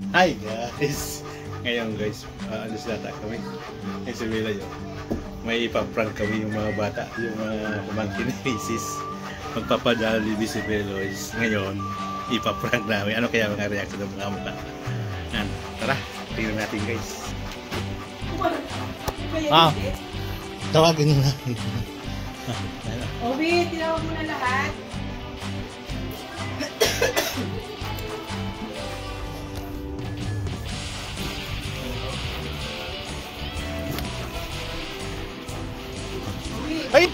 Hi guys! Ngayon guys, alis lata kami. Ngayon si Mila yun. May ipaprank kami yung mga bata, yung mga pamangkin ni Mrs. Magpapadali ni si Belois. Ngayon, ipaprank namin. Ano kaya mga reaction ng mga bata? Yan, tara, tingnan natin guys. Tawagin mo na. Obi, tinawag mo na lahat. Ay!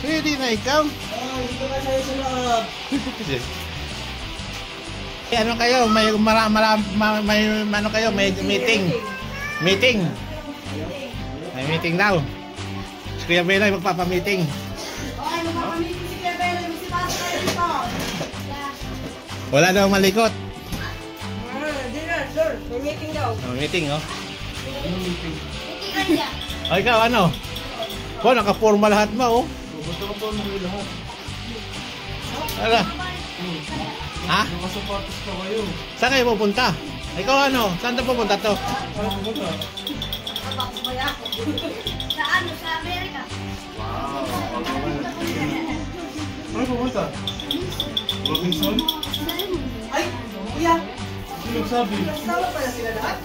Pwede na ikaw? Dito ka sa'yo sa loob. Ano kayo? May ano kayo? May meeting. Meeting. May meeting daw. Si Kuya Beloy magpapamiting. Okay, magpapamiting si Kuya Beloy. May sipasok kayo dito. Wala daw malikot. Dinner, sir. May meeting daw. Meeting, oh. Meeting ka niya. O ikaw, ano? Oh, naka-forma lahat mo, oh. Ba't naka-forma kayo lahat? Ala. Ha? Nakasapatos pa kayo. Saan kayo pupunta? Ikaw ano? Saan na pupunta to? Saan pupunta? Sa ano? Sa Amerika. Wow! Saan pupunta? Robinson? Ay, kuya. Sino nagsabi? Kasama pala sila lahat.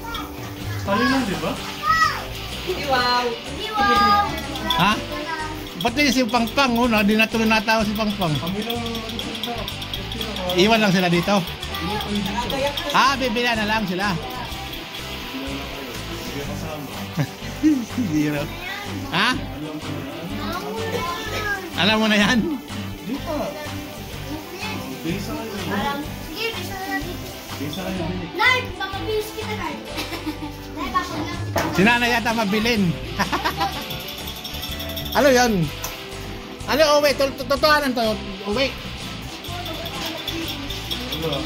Tayo lang, di ba? Wow. Wow. Ha? Ba't na si Pangpang, oh? Di na tuloy natawa si Pangpang. Kami lang nagpunta. Iwan lang sila dito. Nakagayak na. Ah, bibila na lang sila. Sige kasama. Zero. Ha? Alam ko na yan. Alam mo na yan? Di pa. Bisa kayo. Sige, bisa na natin. Bisa kayo. Nay, baka bilis kita, Nay. Nay, baka lang kita. Si nanay yata mabilin. Ano yun? Ano, uwi? Totohanan to. Uwi. Wala.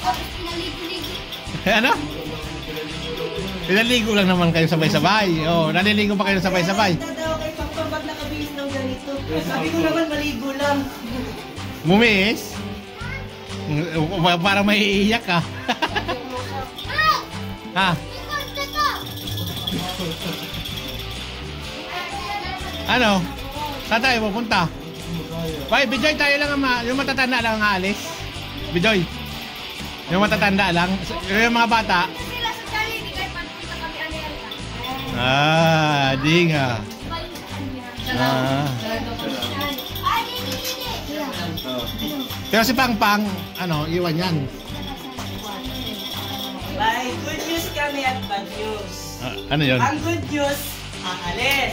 Tapos pinaligo-ligo. Ano? Pinaligo lang naman kayo sabay-sabay. Oh, naliligo pa kayo sabay-sabay. Hindi daw kay Pangpang ba't nakabihis ng ganito. Sabi ko naman maligo lang. Mumis? Para may iiyak ka. Ha? Ano? Saan tayo pupunta? Ay, Bijoy, tayo lang yung matatanda lang ang aalis. Bijoy. Yung matatanda lang. Yung mga bata. Sila sa Jollibee, kahit pagpunta kami Amerika. Di nga. Ay, hindi. Pero si Pangpang, ano, iwan yan. May good news kami at bad news. Ano yun? Ang good news, aalis.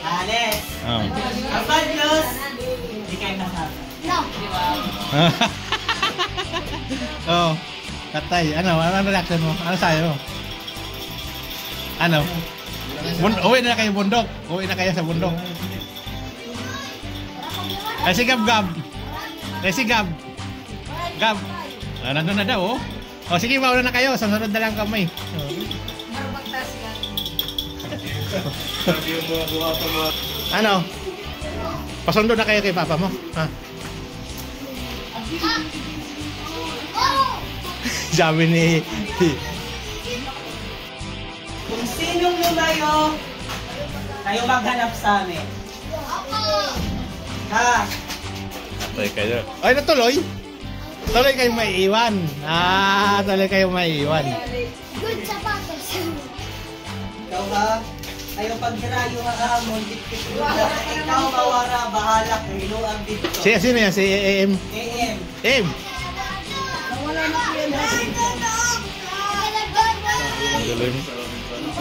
Aalis. Oh. Ang bad news, hindi kayo kasama. No. Oh. Katay, ano reaction mo? Ano sa'yo? Ano? Uwi na kayo bundok. Uwi na kayo sa bundok. Ay si Gab. Ay si Gab. Gab. Nandun na daw, oh. O sige, mauna na kayo. Sunod na lang kami. Sabi yung mga buha pa mga... Ano? Pasundo na kayo kay papa mo. Ha? Sabi ni... Kung sinong lumayo, kayo maghanap sa amin. Ha? Patay kayo. Ay, natuloy. Tuloy kayong maiiwan. Tuloy kayong maiiwan. Good sapatos. Ikaw ha? Ayaw paghirayo nga amon, ikaw mawara, bahala, hinuang dito. Sino yan? Si AM? AM. AM? Nawala na po yan ha?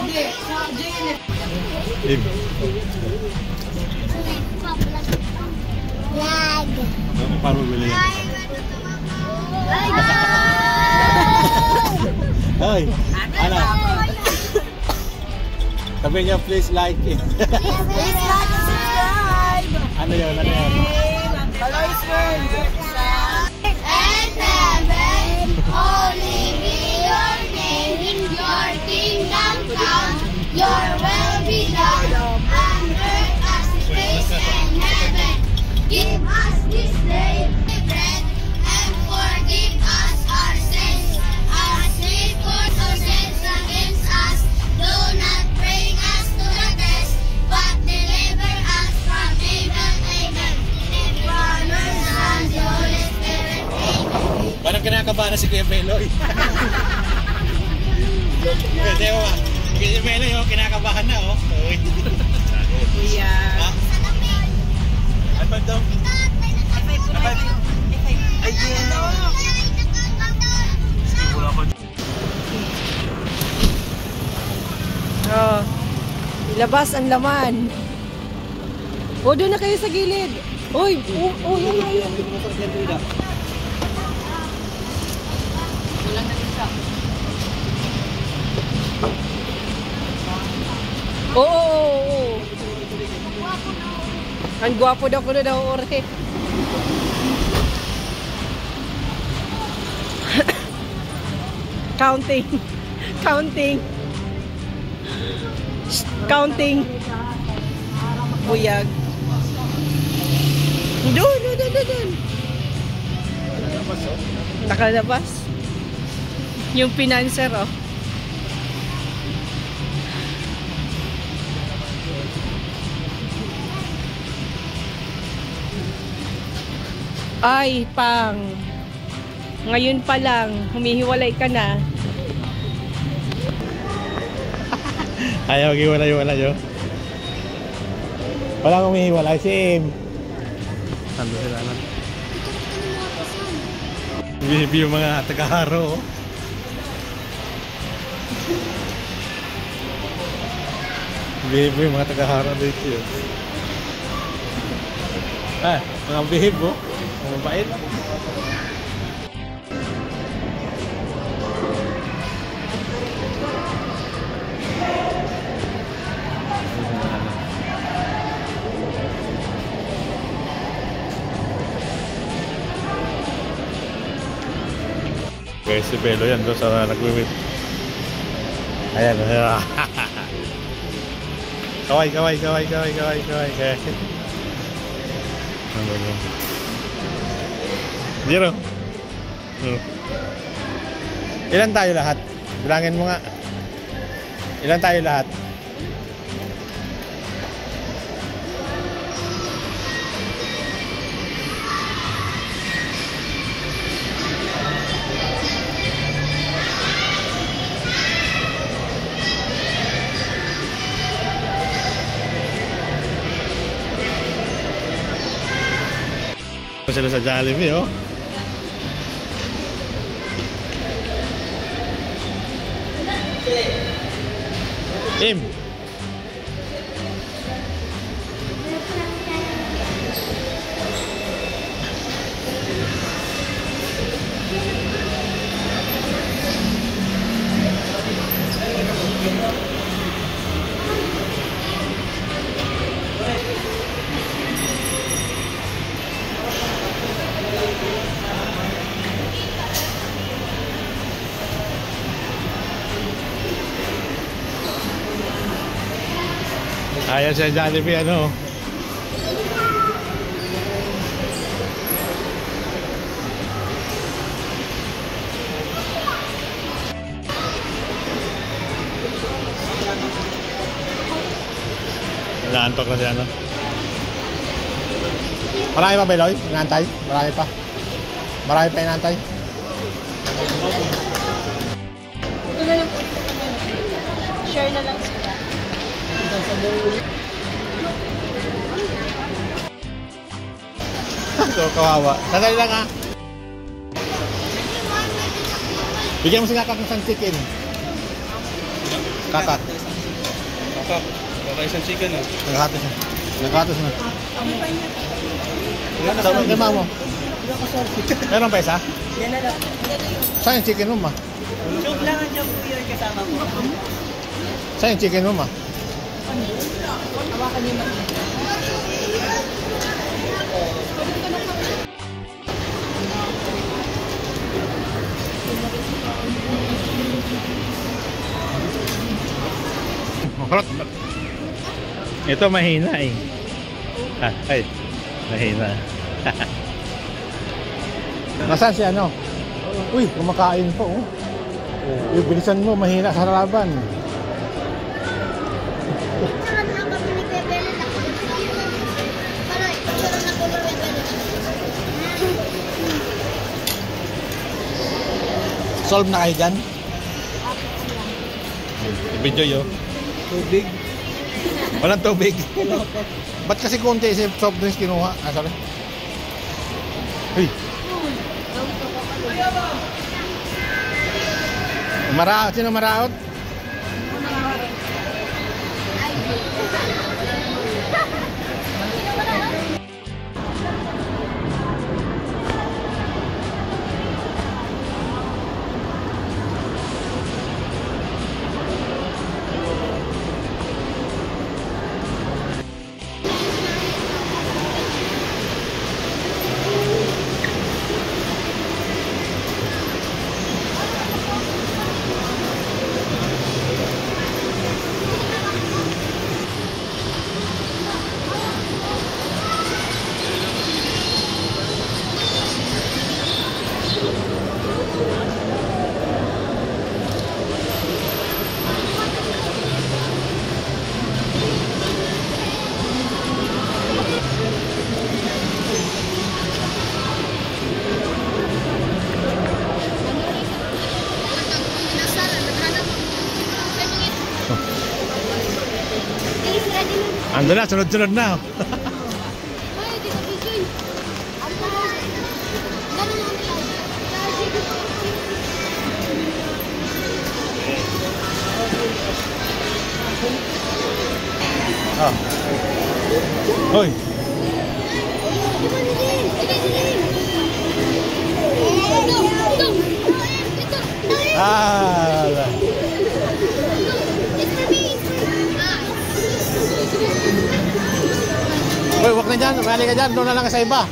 Hindi, sa JNF. AM. Lag. Paano bili yan? Hoy, ano? Sabi niya, please like it. Please like and subscribe. Ano yun? Ano yun? Hello, sir. And heaven, holy be your name. Your kingdom come, your will be done. On earth as it is in heaven. Give us this day bread, and forgive us our sins, si Kuya Beloy. Kasi mo ba? Kuya Beloy, oh, kinakabahan na, oh. Kuya. Ha? Ano daw? Ay, oh. Ilabas ang laman. O, doon na kayo sa gilid. Uy, yan na yun. Walang nag-isa. Oo. Ang gwapo daw ko na daw, ore. Counting. Buyag. Doon. Nakalabas. Yung financer, oh. Ay, pang. Ngayon pa lang, humihiwalay ka na. Ayaw, hiwalay yun. Walang umihiwalay, Sim. Sando sila na. Bibi yung mga tagaharo. Bibi yung mga tagaharo dito yun. Mga bihib, oh. Mga mabait. Guys, si Belo yan doon sa nagwiwit. Ayan. Kaway. Zero. Ilan tayo lahat? Bilangin mo nga. Ilan tayo lahat? Sila sa Jollibee, oh. Tim. Ayan siya Jollibee, ano. Naantok na siya, ano. Marami pa, Beloy? Inaantay? Marami pa inaantay? Ito na lang po. Share na lang sila. So, kawawa. Sandali lang, ha. Bigyan mo si Kakak ng isang chicken. Kakak. Baka isang chicken, ah. Naghatos na. Saan ang kima mo? Meron pa isa? Yan na lang. Saan yung chicken mo, ma? Joke lang ang joke po yun kasama ko. Saan yung chicken mo, ma? Hawakan niyo man. Ito mahina eh. Ay, mahina. Nasaan si ano? Uy, kumakain po. Oh. Uy, bilisan mo, mahina sa laban. Solve na kayo dyan? Video yun. Tubig. Walang tubig. Ba't kasi konti si soft drinks kinuha? Ah, sorry. Uy. Maraot. Sino maraot? Ando na, sunod-sunod na. Oh. Hoy. Ah. Hoy, wag na dyan. Mali ka dyan. Doon na lang sa iba.